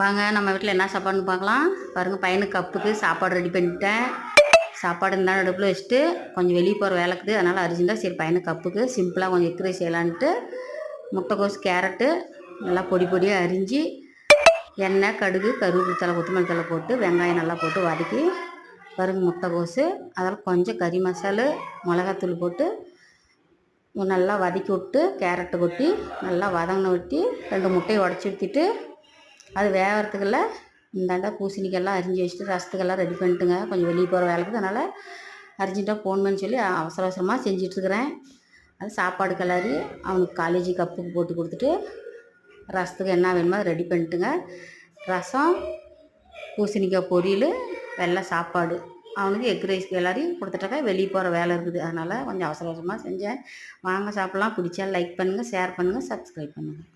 வாங்க நம்ம வீட்டில் என்ன சாப்பாடுன்னு பார்க்கலாம். பாருங்கள், பையனுக்கு கப்புக்கு சாப்பாடு ரெடி பண்ணிட்டேன். சாப்பாடு இருந்தாலும் அடுப்பில் வச்சுட்டு கொஞ்சம் வெளியே போகிற வேலைக்குது, அதனால் அரிஞ்சுதான் சரி பையனுக்கு கப்புக்கு சிம்பிளாக கொஞ்சம் எக் ரைஸ் செய்யலான்ட்டு முட்டைக்கோஸ் கேரட்டு நல்லா பொடி பொடியாக அரிஞ்சு எண்ணெய் கடுகு கருவேப்பிலை தலை கொத்தமல்லி தலை போட்டு வெங்காயம் நல்லா போட்டு வதக்கி பாருங்கள் முட்டைக்கோஸு அதில் கொஞ்சம் கறி மசாலு மிளகாத்தூள் போட்டு நல்லா வதக்கி விட்டு கேரட்டை கொட்டி நல்லா வதங்கின ஊற்றி 2 முட்டையை உடச்சி ஊற்றிட்டு அது வேகிறதுக்குள்ள இந்தாண்டா பூசணிக்கெல்லாம் அரிஞ்சு வச்சுட்டு ரசத்துக்கெல்லாம் ரெடி பண்ணிட்டுங்க. கொஞ்சம் வெளியே போகிற வேலைக்கு அதனால் அரிஞ்சிட்டா போகணுன்னு சொல்லி அவசர அவசரமாக செஞ்சிட்ருக்கிறேன். அது சாப்பாடு கிளறி அவனுக்கு காலேஜ் கப்புக்கு போட்டு கொடுத்துட்டு ரசத்துக்கு என்ன வேணுமோ அதை ரெடி பண்ணிட்டுங்க. ரசம் பூசணிக்காய் பொரியல் வெள்ளை சாப்பாடு அவனுக்கு எக் ரைஸ் கிளறி கொடுத்துட்டாக்கா வெளியே போகிற வேலை இருக்குது. அதனால் கொஞ்சம் அவசர அவசரமாக செஞ்சேன். வாங்க சாப்பிட்லாம். பிடிச்சா லைக் பண்ணுங்கள், ஷேர் பண்ணுங்கள், சப்ஸ்கிரைப் பண்ணுங்கள்.